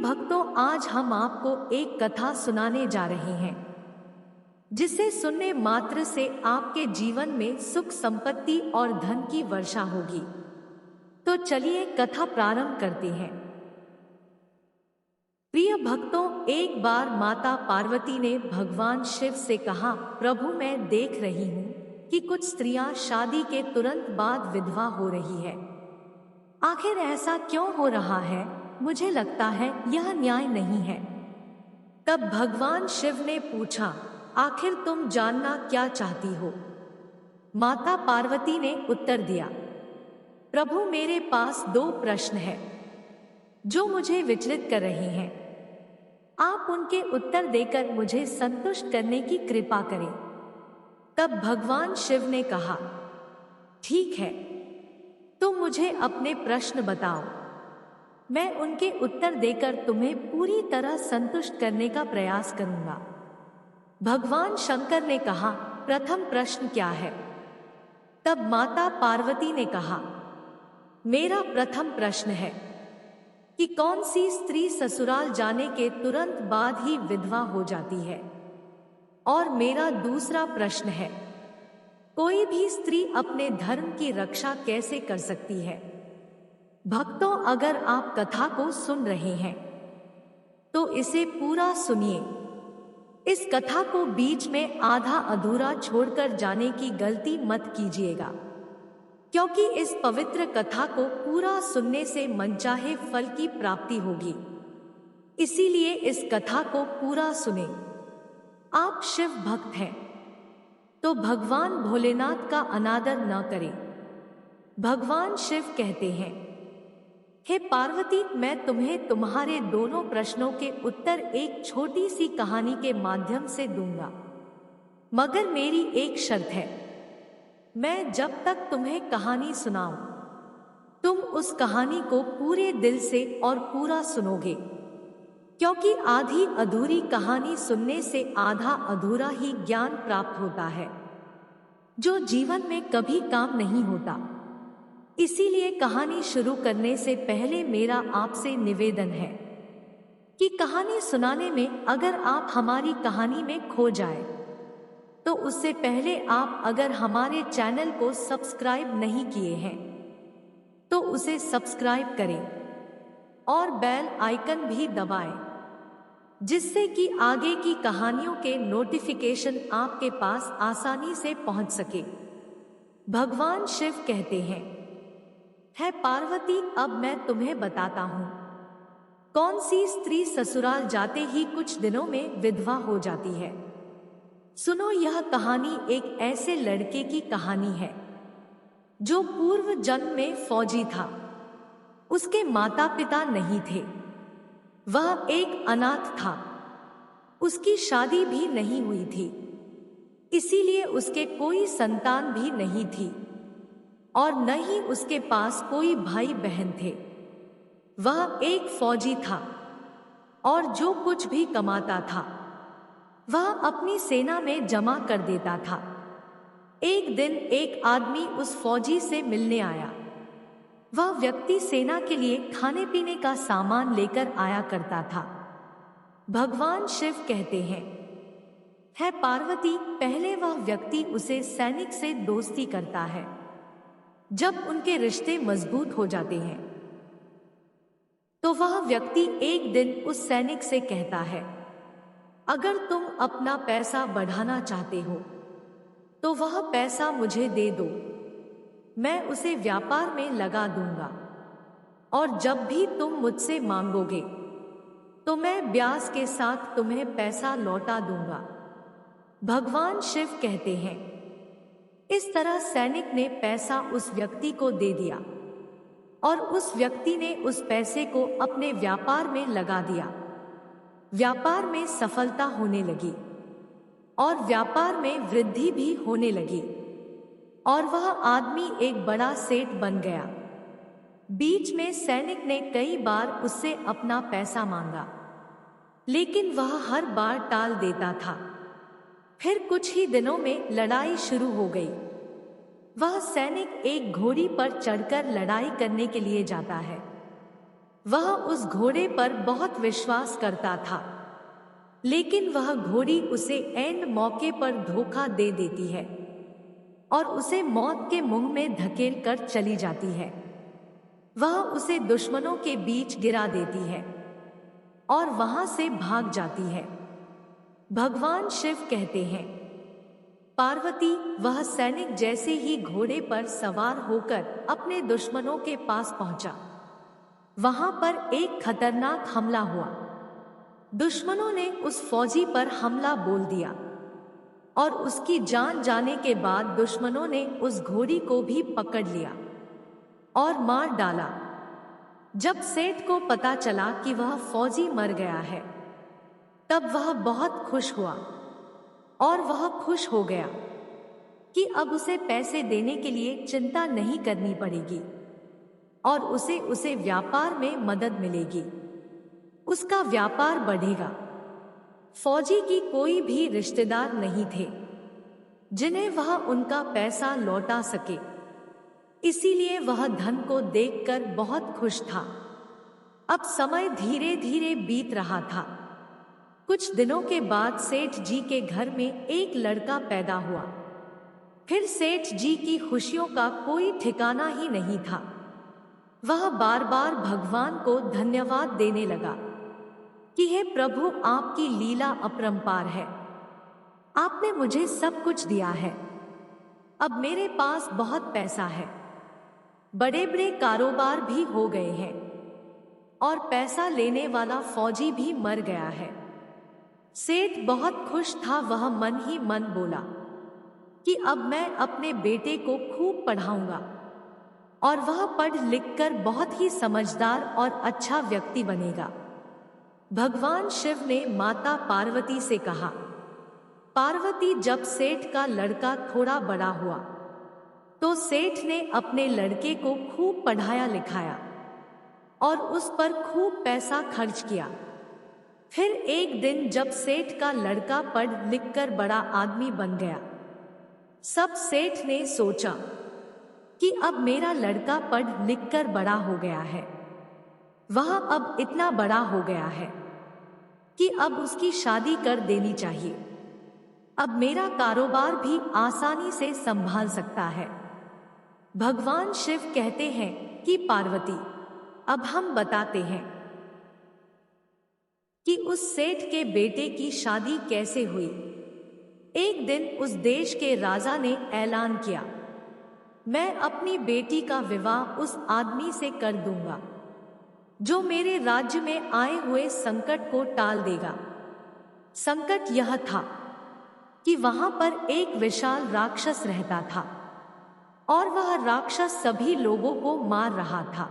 भक्तों, आज हम आपको एक कथा सुनाने जा रहे हैं जिसे सुनने मात्र से आपके जीवन में सुख, संपत्ति और धन की वर्षा होगी। तो चलिए कथा प्रारंभ करते हैं। प्रिय भक्तों, एक बार माता पार्वती ने भगवान शिव से कहा, प्रभु, मैं देख रही हूँ कि कुछ स्त्रियां शादी के तुरंत बाद विधवा हो रही है। आखिर ऐसा क्यों हो रहा है? मुझे लगता है यह न्याय नहीं है। तब भगवान शिव ने पूछा, आखिर तुम जानना क्या चाहती हो? माता पार्वती ने उत्तर दिया, प्रभु, मेरे पास 2 प्रश्न हैं जो मुझे विचलित कर रहे हैं। आप उनके उत्तर देकर मुझे संतुष्ट करने की कृपा करें। तब भगवान शिव ने कहा, ठीक है, तुम मुझे अपने प्रश्न बताओ। मैं उनके उत्तर देकर तुम्हें पूरी तरह संतुष्ट करने का प्रयास करूंगा। भगवान शंकर ने कहा, प्रथम प्रश्न क्या है? तब माता पार्वती ने कहा, मेरा प्रथम प्रश्न है कि कौन सी स्त्री ससुराल जाने के तुरंत बाद ही विधवा हो जाती है? और मेरा दूसरा प्रश्न है, कोई भी स्त्री अपने धर्म की रक्षा कैसे कर सकती है? भक्तों, अगर आप कथा को सुन रहे हैं तो इसे पूरा सुनिए। इस कथा को बीच में आधा अधूरा छोड़कर जाने की गलती मत कीजिएगा, क्योंकि इस पवित्र कथा को पूरा सुनने से मनचाहे फल की प्राप्ति होगी। इसीलिए इस कथा को पूरा सुने। आप शिव भक्त हैं तो भगवान भोलेनाथ का अनादर न करें। भगवान शिव कहते हैं, हे पार्वती, मैं तुम्हें तुम्हारे दोनों प्रश्नों के उत्तर एक छोटी सी कहानी के माध्यम से दूंगा, मगर मेरी एक शर्त है। मैं जब तक तुम्हें कहानी सुनाऊं, तुम उस कहानी को पूरे दिल से और पूरा सुनोगे, क्योंकि आधी अधूरी कहानी सुनने से आधा अधूरा ही ज्ञान प्राप्त होता है, जो जीवन में कभी काम नहीं होता। इसीलिए कहानी शुरू करने से पहले मेरा आपसे निवेदन है कि कहानी सुनाने में अगर आप हमारी कहानी में खो जाए तो उससे पहले आप अगर हमारे चैनल को सब्सक्राइब नहीं किए हैं तो उसे सब्सक्राइब करें और बेल आइकन भी दबाएं, जिससे कि आगे की कहानियों के नोटिफिकेशन आपके पास आसानी से पहुंच सके। भगवान शिव कहते हैं, है पार्वती, अब मैं तुम्हें बताता हूं कौन सी स्त्री ससुराल जाते ही कुछ दिनों में विधवा हो जाती है। सुनो, यह कहानी एक ऐसे लड़के की कहानी है जो पूर्व जन्म में फौजी था। उसके माता पिता नहीं थे, वह एक अनाथ था। उसकी शादी भी नहीं हुई थी, इसीलिए उसके कोई संतान भी नहीं थी और न ही उसके पास कोई भाई बहन थे। वह एक फौजी था और जो कुछ भी कमाता था वह अपनी सेना में जमा कर देता था। एक दिन एक आदमी उस फौजी से मिलने आया। वह व्यक्ति सेना के लिए खाने पीने का सामान लेकर आया करता था। भगवान शिव कहते हैं, है पार्वती, पहले वह व्यक्ति उसे सैनिक से दोस्ती करता है। जब उनके रिश्ते मजबूत हो जाते हैं तो वह व्यक्ति एक दिन उस सैनिक से कहता है, अगर तुम अपना पैसा बढ़ाना चाहते हो तो वह पैसा मुझे दे दो, मैं उसे व्यापार में लगा दूंगा और जब भी तुम मुझसे मांगोगे तो मैं ब्याज के साथ तुम्हें पैसा लौटा दूंगा। भगवान शिव कहते हैं, इस तरह सैनिक ने पैसा उस व्यक्ति को दे दिया और उस व्यक्ति ने उस पैसे को अपने व्यापार में लगा दिया। व्यापार में सफलता होने लगी और व्यापार में वृद्धि भी होने लगी और वह आदमी एक बड़ा सेठ बन गया। बीच में सैनिक ने कई बार उससे अपना पैसा मांगा, लेकिन वह हर बार टाल देता था। फिर कुछ ही दिनों में लड़ाई शुरू हो गई। वह सैनिक एक घोड़ी पर चढ़कर लड़ाई करने के लिए जाता है। वह उस घोड़े पर बहुत विश्वास करता था, लेकिन वह घोड़ी उसे ऐन मौके पर धोखा दे देती है और उसे मौत के मुंह में धकेल कर चली जाती है। वह उसे दुश्मनों के बीच गिरा देती है और वहां से भाग जाती है। भगवान शिव कहते हैं, पार्वती, वह सैनिक जैसे ही घोड़े पर सवार होकर अपने दुश्मनों के पास पहुंचा, वहां पर एक खतरनाक हमला हुआ। दुश्मनों ने उस फौजी पर हमला बोल दिया और उसकी जान जाने के बाद दुश्मनों ने उस घोड़ी को भी पकड़ लिया और मार डाला। जब सेठ को पता चला कि वह फौजी मर गया है, तब वह बहुत खुश हुआ और वह खुश हो गया कि अब उसे पैसे देने के लिए चिंता नहीं करनी पड़ेगी और उसे व्यापार में मदद मिलेगी। उसका व्यापार बढ़ेगा। फौजी की कोई भी रिश्तेदार नहीं थे जिन्हें वह उनका पैसा लौटा सके, इसीलिए वह धन को देखकर बहुत खुश था। अब समय धीरे धीरे बीत रहा था। कुछ दिनों के बाद सेठ जी के घर में एक लड़का पैदा हुआ। फिर सेठ जी की खुशियों का कोई ठिकाना ही नहीं था। वह बार बार भगवान को धन्यवाद देने लगा कि हे प्रभु, आपकी लीला अपरंपार है। आपने मुझे सब कुछ दिया है। अब मेरे पास बहुत पैसा है, बड़े बड़े कारोबार भी हो गए हैं और पैसा लेने वाला फौजी भी मर गया है। सेठ बहुत खुश था। वह मन ही मन बोला कि अब मैं अपने बेटे को खूब पढ़ाऊंगा और वह पढ़ लिख कर बहुत ही समझदार और अच्छा व्यक्ति बनेगा। भगवान शिव ने माता पार्वती से कहा, पार्वती, जब सेठ का लड़का थोड़ा बड़ा हुआ तो सेठ ने अपने लड़के को खूब पढ़ाया लिखाया और उस पर खूब पैसा खर्च किया। फिर एक दिन जब सेठ का लड़का पढ़ लिख कर बड़ा आदमी बन गया, सब सेठ ने सोचा कि अब मेरा लड़का पढ़ लिख कर बड़ा हो गया है, वह अब इतना बड़ा हो गया है कि अब उसकी शादी कर देनी चाहिए। अब मेरा कारोबार भी आसानी से संभाल सकता है। भगवान शिव कहते हैं कि पार्वती, अब हम बताते हैं कि उस सेठ के बेटे की शादी कैसे हुई। एक दिन उस देश के राजा ने ऐलान किया, मैं अपनी बेटी का विवाह उस आदमी से कर दूंगा जो मेरे राज्य में आए हुए संकट को टाल देगा। संकट यह था कि वहां पर एक विशाल राक्षस रहता था और वह राक्षस सभी लोगों को मार रहा था।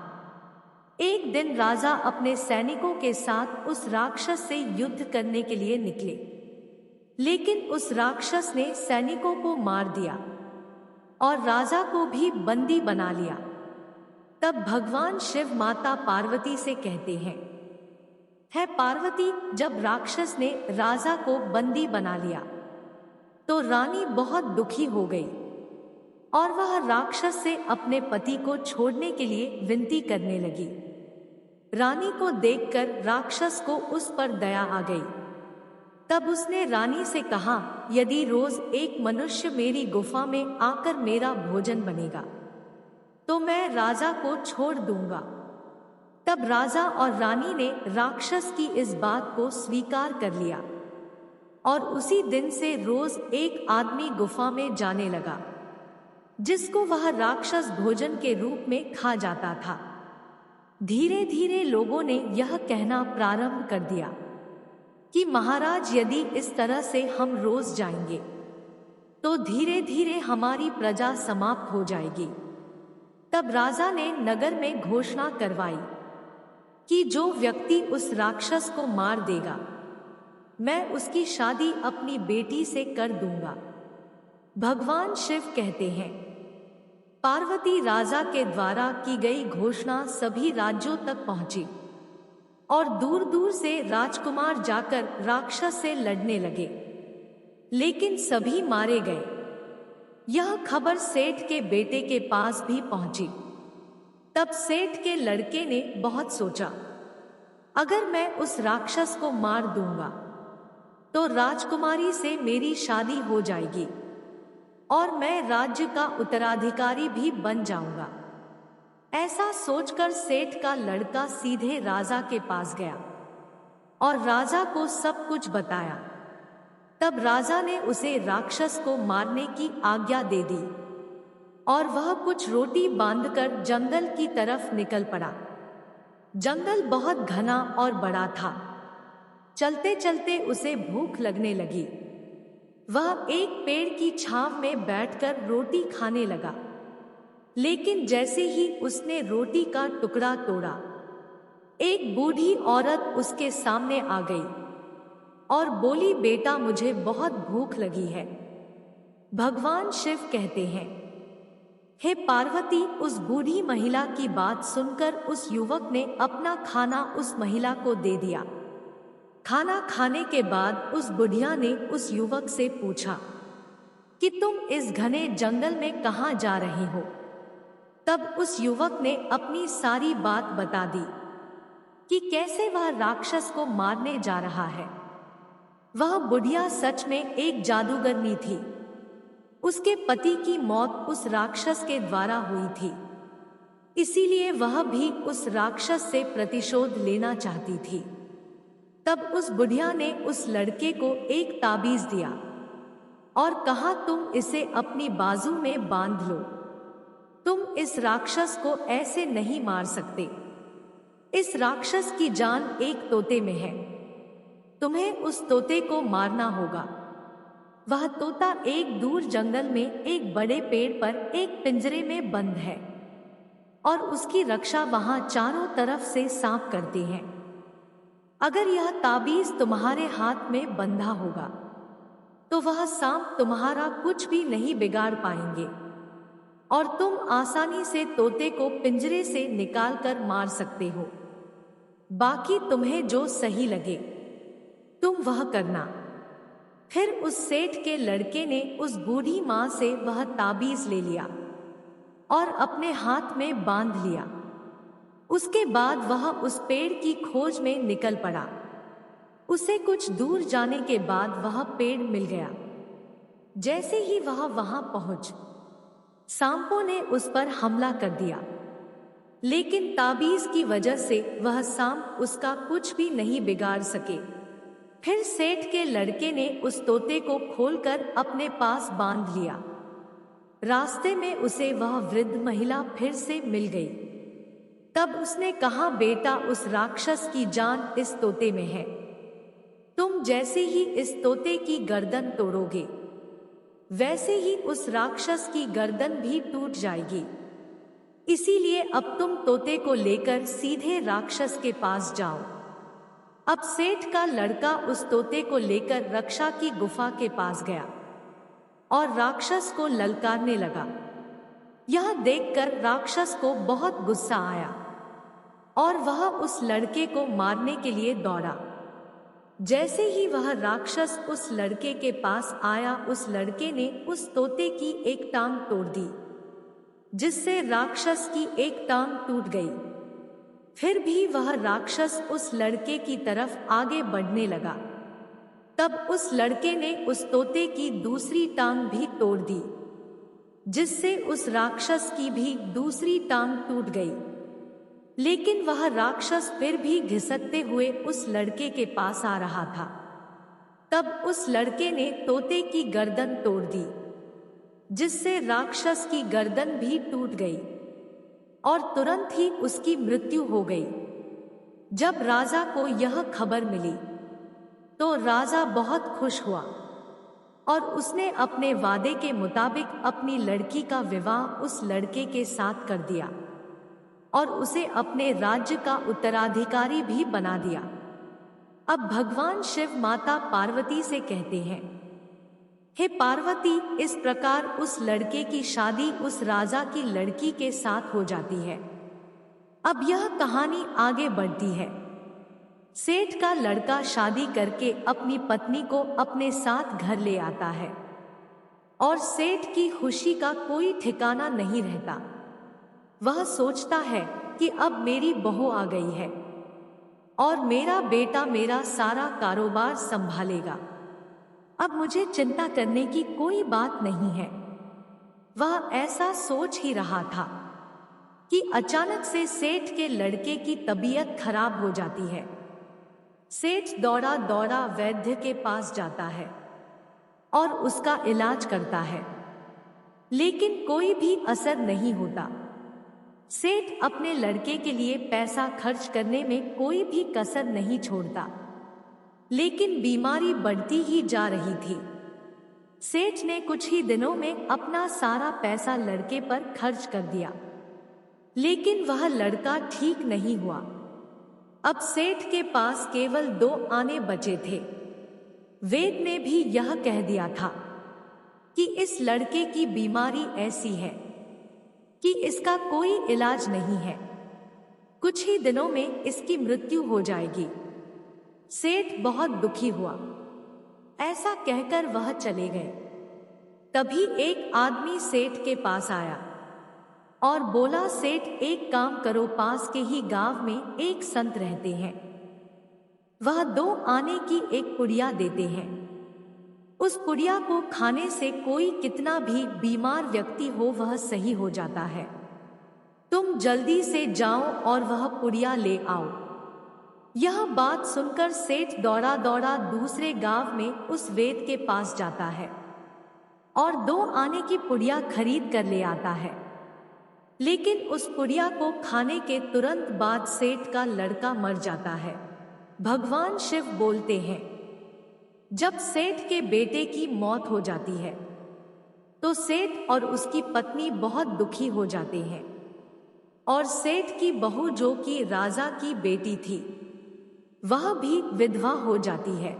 एक दिन राजा अपने सैनिकों के साथ उस राक्षस से युद्ध करने के लिए निकले, लेकिन उस राक्षस ने सैनिकों को मार दिया और राजा को भी बंदी बना लिया। तब भगवान शिव माता पार्वती से कहते हैं, है पार्वती, जब राक्षस ने राजा को बंदी बना लिया तो रानी बहुत दुखी हो गई और वह राक्षस से अपने पति को छोड़ने के लिए विनती करने लगी। रानी को देखकर राक्षस को उस पर दया आ गई। तब उसने रानी से कहा, यदि रोज एक मनुष्य मेरी गुफा में आकर मेरा भोजन बनेगा तो मैं राजा को छोड़ दूंगा। तब राजा और रानी ने राक्षस की इस बात को स्वीकार कर लिया और उसी दिन से रोज एक आदमी गुफा में जाने लगा जिसको वह राक्षस भोजन के रूप में खा जाता था। धीरे धीरे लोगों ने यह कहना प्रारंभ कर दिया कि महाराज, यदि इस तरह से हम रोज जाएंगे तो धीरे धीरे हमारी प्रजा समाप्त हो जाएगी। तब राजा ने नगर में घोषणा करवाई कि जो व्यक्ति उस राक्षस को मार देगा, मैं उसकी शादी अपनी बेटी से कर दूंगा। भगवान शिव कहते हैं, पार्वती, राजा के द्वारा की गई घोषणा सभी राज्यों तक पहुंची और दूर दूर से राजकुमार जाकर राक्षस से लड़ने लगे, लेकिन सभी मारे गए। यह खबर सेठ के बेटे के पास भी पहुंची। तब सेठ के लड़के ने बहुत सोचा, अगर मैं उस राक्षस को मार दूंगा तो राजकुमारी से मेरी शादी हो जाएगी और मैं राज्य का उत्तराधिकारी भी बन जाऊंगा। ऐसा सोचकर सेठ का लड़का सीधे राजा के पास गया और राजा को सब कुछ बताया। तब राजा ने उसे राक्षस को मारने की आज्ञा दे दी और वह कुछ रोटी बांधकर जंगल की तरफ निकल पड़ा। जंगल बहुत घना और बड़ा था। चलते चलते उसे भूख लगने लगी। वह एक पेड़ की छांव में बैठकर रोटी खाने लगा, लेकिन जैसे ही उसने रोटी का टुकड़ा तोड़ा, एक बूढ़ी औरत उसके सामने आ गई और बोली, बेटा मुझे बहुत भूख लगी है। भगवान शिव कहते हैं, हे पार्वती, उस बूढ़ी महिला की बात सुनकर उस युवक ने अपना खाना उस महिला को दे दिया। खाना खाने के बाद उस बुढ़िया ने उस युवक से पूछा कि तुम इस घने जंगल में कहाँ जा रहे हो। तब उस युवक ने अपनी सारी बात बता दी कि कैसे वह राक्षस को मारने जा रहा है। वह बुढ़िया सच में एक जादूगरनी थी। उसके पति की मौत उस राक्षस के द्वारा हुई थी, इसीलिए वह भी उस राक्षस से प्रतिशोध लेना चाहती थी। तब उस बुढ़िया ने उस लड़के को एक ताबीज दिया और कहा, तुम इसे अपनी बाजू में बांध लो। तुम इस राक्षस को ऐसे नहीं मार सकते। इस राक्षस की जान एक तोते में है। तुम्हें उस तोते को मारना होगा। वह तोता एक दूर जंगल में एक बड़े पेड़ पर एक पिंजरे में बंद है और उसकी रक्षा वहां चारों तरफ से सांप करते हैं। अगर यह ताबीज तुम्हारे हाथ में बंधा होगा तो वह सांप तुम्हारा कुछ भी नहीं बिगाड़ पाएंगे और तुम आसानी से तोते को पिंजरे से निकालकर मार सकते हो। बाकी तुम्हें जो सही लगे तुम वह करना। फिर उस सेठ के लड़के ने उस बूढ़ी मां से वह ताबीज ले लिया और अपने हाथ में बांध लिया। उसके बाद वह उस पेड़ की खोज में निकल पड़ा। उसे कुछ दूर जाने के बाद वह पेड़ मिल गया। जैसे ही वह वहां पहुंच, सांपों ने उस पर हमला कर दिया, लेकिन ताबीज की वजह से वह सांप उसका कुछ भी नहीं बिगाड़ सके। फिर सेठ के लड़के ने उस तोते को खोलकर अपने पास बांध लिया। रास्ते में उसे वह वृद्ध महिला फिर से मिल गई। तब उसने कहा, बेटा उस राक्षस की जान इस तोते में है। तुम जैसे ही इस तोते की गर्दन तोड़ोगे, वैसे ही उस राक्षस की गर्दन भी टूट जाएगी। इसीलिए अब तुम तोते को लेकर सीधे राक्षस के पास जाओ। अब सेठ का लड़का उस तोते को लेकर रक्षा की गुफा के पास गया और राक्षस को ललकारने लगा। यह देखकर राक्षस को बहुत गुस्सा आया और वह उस लड़के को मारने के लिए दौड़ा। जैसे ही वह राक्षस उस लड़के के पास आया, उस लड़के ने उस तोते की एक टांग तोड़ दी, जिससे राक्षस की एक टांग टूट गई। फिर भी वह राक्षस उस लड़के की तरफ आगे बढ़ने लगा। तब उस लड़के ने उस तोते की दूसरी टांग भी तोड़ दी, जिससे उस राक्षस की भी दूसरी टांग टूट गई। लेकिन वह राक्षस फिर भी घिसकते हुए उस लड़के के पास आ रहा था। तब उस लड़के ने तोते की गर्दन तोड़ दी, जिससे राक्षस की गर्दन भी टूट गई और तुरंत ही उसकी मृत्यु हो गई। जब राजा को यह खबर मिली तो राजा बहुत खुश हुआ और उसने अपने वादे के मुताबिक अपनी लड़की का विवाह उस लड़के के साथ कर दिया और उसे अपने राज्य का उत्तराधिकारी भी बना दिया। अब भगवान शिव माता पार्वती से कहते हैं, हे पार्वती, इस प्रकार उस लड़के की शादी उस राजा की लड़की के साथ हो जाती है। अब यह कहानी आगे बढ़ती है। सेठ का लड़का शादी करके अपनी पत्नी को अपने साथ घर ले आता है और सेठ की खुशी का कोई ठिकाना नहीं रहता। वह सोचता है कि अब मेरी बहू आ गई है और मेरा बेटा मेरा सारा कारोबार संभालेगा। अब मुझे चिंता करने की कोई बात नहीं है। वह ऐसा सोच ही रहा था कि अचानक से सेठ के लड़के की तबीयत खराब हो जाती है। सेठ दौड़ा दौड़ा वैद्य के पास जाता है और उसका इलाज करता है, लेकिन कोई भी असर नहीं होता। सेठ अपने लड़के के लिए पैसा खर्च करने में कोई भी कसर नहीं छोड़ता, लेकिन बीमारी बढ़ती ही जा रही थी। सेठ ने कुछ ही दिनों में अपना सारा पैसा लड़के पर खर्च कर दिया, लेकिन वह लड़का ठीक नहीं हुआ। अब सेठ के पास केवल 2 आने बचे थे। वेद ने भी यह कह दिया था कि इस लड़के की बीमारी ऐसी है कि इसका कोई इलाज नहीं है। कुछ ही दिनों में इसकी मृत्यु हो जाएगी। सेठ बहुत दुखी हुआ। ऐसा कहकर वह चले गए। तभी एक आदमी सेठ के पास आया और बोला, सेठ एक काम करो, पास के ही गांव में एक संत रहते हैं। वह 2 आने की एक पुड़िया देते हैं। उस पुड़िया को खाने से कोई कितना भी बीमार व्यक्ति हो वह सही हो जाता है। तुम जल्दी से जाओ और वह पुड़िया ले आओ। यह बात सुनकर सेठ दौड़ा दौड़ा दूसरे गांव में उस वेद के पास जाता है और 2 आने की पुड़िया खरीद कर ले आता है। लेकिन उस पुड़िया को खाने के तुरंत बाद सेठ का लड़का मर जाता है। भगवान शिव बोलते हैं, जब सेठ के बेटे की मौत हो जाती है तो सेठ और उसकी पत्नी बहुत दुखी हो जाते हैं और सेठ की बहू, जो कि राजा की बेटी थी, वह भी विधवा हो जाती है।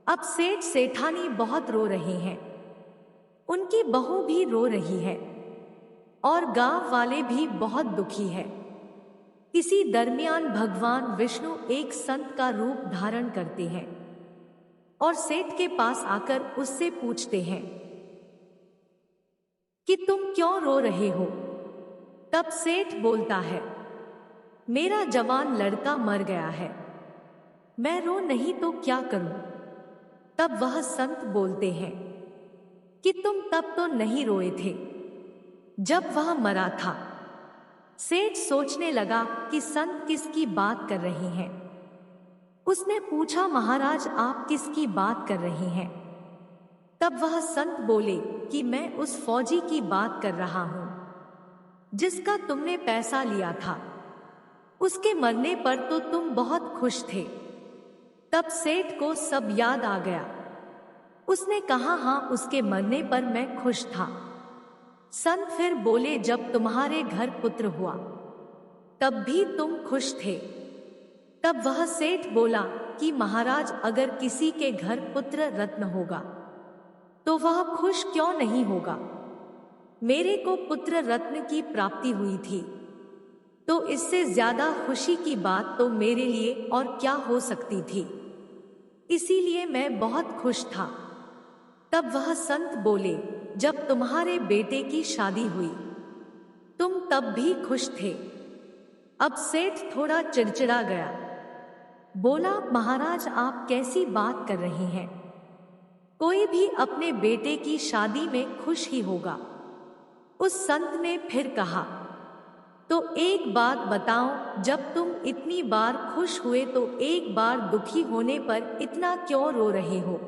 अब सेठ सेठानी बहुत रो रहे हैं, उनकी बहू भी रो रही है और गांव वाले भी बहुत दुखी है। इसी दरमियान भगवान विष्णु एक संत का रूप धारण करते हैं और सेठ के पास आकर उससे पूछते हैं कि तुम क्यों रो रहे हो। तब सेठ बोलता है, मेरा जवान लड़का मर गया है, मैं रो नहीं तो क्या करूं। तब वह संत बोलते हैं कि तुम तब तो नहीं रोए थे जब वह मरा था। सेठ सोचने लगा कि संत किसकी बात कर रहे हैं। उसने पूछा, महाराज आप किसकी बात कर रहे हैं। तब वह संत बोले कि मैं उस फौजी की बात कर रहा हूं जिसका तुमने पैसा लिया था। उसके मरने पर तो तुम बहुत खुश थे। तब सेठ को सब याद आ गया। उसने कहा, हाँ, उसके मरने पर मैं खुश था। संत फिर बोले, जब तुम्हारे घर पुत्र हुआ तब भी तुम खुश थे। तब वह सेठ बोला कि महाराज, अगर किसी के घर पुत्र रत्न होगा तो वह खुश क्यों नहीं होगा। मेरे को पुत्र रत्न की प्राप्ति हुई थी, तो इससे ज्यादा खुशी की बात तो मेरे लिए और क्या हो सकती थी। इसीलिए मैं बहुत खुश था। तब वह संत बोले, जब तुम्हारे बेटे की शादी हुई तुम तब भी खुश थे। अब सेठ थोड़ा चिड़चिड़ा गया। बोला, महाराज आप कैसी बात कर रहे हैं। कोई भी अपने बेटे की शादी में खुश ही होगा। उस संत ने फिर कहा, तो एक बात बताओ, जब तुम इतनी बार खुश हुए तो एक बार दुखी होने पर इतना क्यों रो रहे हो।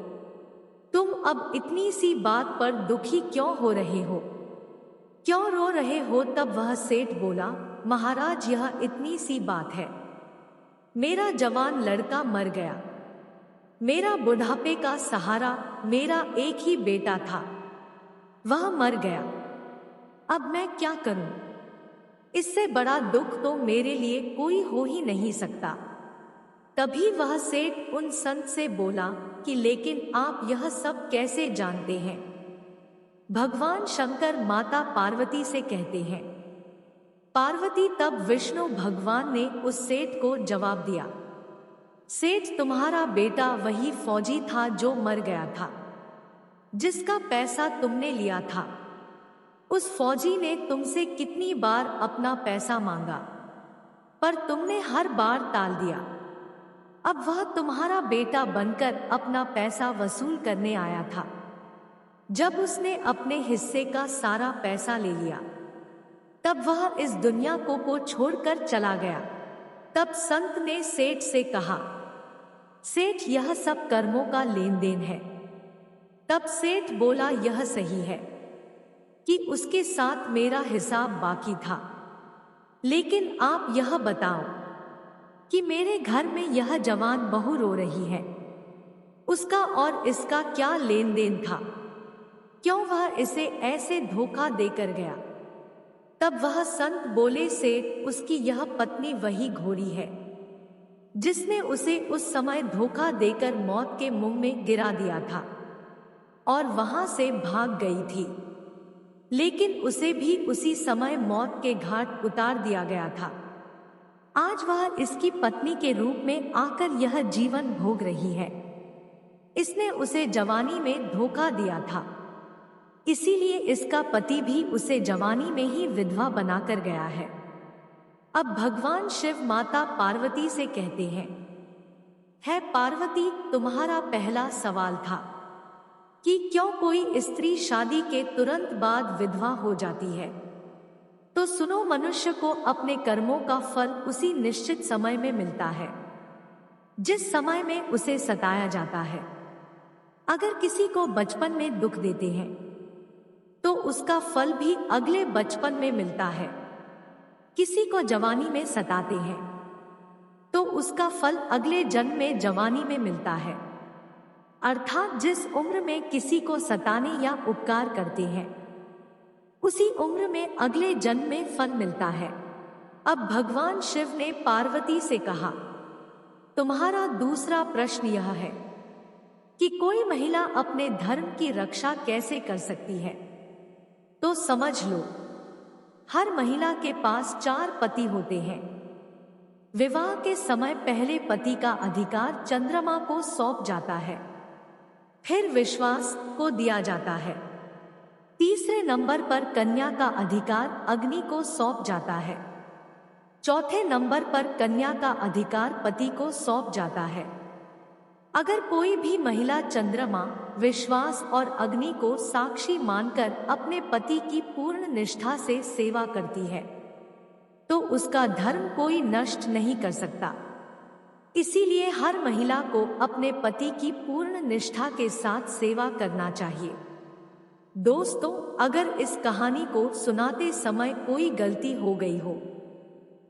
तुम अब इतनी सी बात पर दुखी क्यों हो रहे हो, क्यों रो रहे हो। तब वह सेठ बोला, महाराज यह इतनी सी बात है, मेरा जवान लड़का मर गया। मेरा बुढ़ापे का सहारा मेरा एक ही बेटा था, वह मर गया। अब मैं क्या करूं। इससे बड़ा दुख तो मेरे लिए कोई हो ही नहीं सकता। तभी वह सेठ उन संत से बोला कि लेकिन आप यह सब कैसे जानते हैं। भगवान शंकर माता पार्वती से कहते हैं। पार्वती तब विष्णु भगवान ने उस सेठ को जवाब दिया, सेठ तुम्हारा बेटा वही फौजी था जो मर गया था, जिसका पैसा तुमने लिया था। उस फौजी ने तुमसे कितनी बार अपना पैसा मांगा, पर तुमने हर बार टाल दिया। अब वह तुम्हारा बेटा बनकर अपना पैसा वसूल करने आया था। जब उसने अपने हिस्से का सारा पैसा ले लिया, तब वह इस दुनिया को छोड़कर चला गया। तब संत ने सेठ से कहा, सेठ, यह सब कर्मों का लेन देन है। तब सेठ बोला, यह सही है कि उसके साथ मेरा हिसाब बाकी था, लेकिन आप यह बताओ कि मेरे घर में यह जवान बहू रो रही है, उसका और इसका क्या लेन देन था? क्यों वह इसे ऐसे धोखा देकर गया? तब वह संत बोले, सेठ, उसकी यह पत्नी वही घोड़ी है जिसने उसे उस समय धोखा देकर मौत के मुंह में गिरा दिया था और वहां से भाग गई थी, लेकिन उसे भी उसी समय मौत के घाट उतार दिया गया था। आज वह इसकी पत्नी के रूप में आकर यह जीवन भोग रही है। इसने उसे जवानी में धोखा दिया था, इसीलिए इसका पति भी उसे जवानी में ही विधवा बनाकर गया है। अब भगवान शिव माता पार्वती से कहते हैं, है पार्वती, तुम्हारा पहला सवाल था कि क्यों कोई स्त्री शादी के तुरंत बाद विधवा हो जाती है। तो सुनो, मनुष्य को अपने कर्मों का फल उसी निश्चित समय में मिलता है जिस समय में उसे सताया जाता है। अगर किसी को बचपन में दुख देते हैं तो उसका फल भी अगले बचपन में मिलता है। किसी को जवानी में सताते हैं तो उसका फल अगले जन्म में जवानी में मिलता है। अर्थात जिस उम्र में किसी को सताने या उपकार करते हैं, उसी उम्र में अगले जन्म में फल मिलता है। अब भगवान शिव ने पार्वती से कहा, तुम्हारा दूसरा प्रश्न यह है कि कोई महिला अपने धर्म की रक्षा कैसे कर सकती है। तो समझ लो, हर महिला के पास 4 पति होते हैं। विवाह के समय पहले पति का अधिकार चंद्रमा को सौंप जाता है, फिर विश्वास को दिया जाता है। तीसरे नंबर पर कन्या का अधिकार अग्नि को सौंप जाता है। चौथे नंबर पर कन्या का अधिकार पति को सौंप जाता है। अगर कोई भी महिला चंद्रमा, विश्वास और अग्नि को साक्षी मानकर अपने पति की पूर्ण निष्ठा से सेवा करती है, तो उसका धर्म कोई नष्ट नहीं कर सकता। इसीलिए हर महिला को अपने पति की पूर्ण निष्ठा के साथ सेवा करना चाहिए। दोस्तों, अगर इस कहानी को सुनाते समय कोई गलती हो गई हो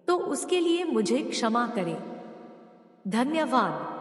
तो उसके लिए मुझे क्षमा करें। धन्यवाद।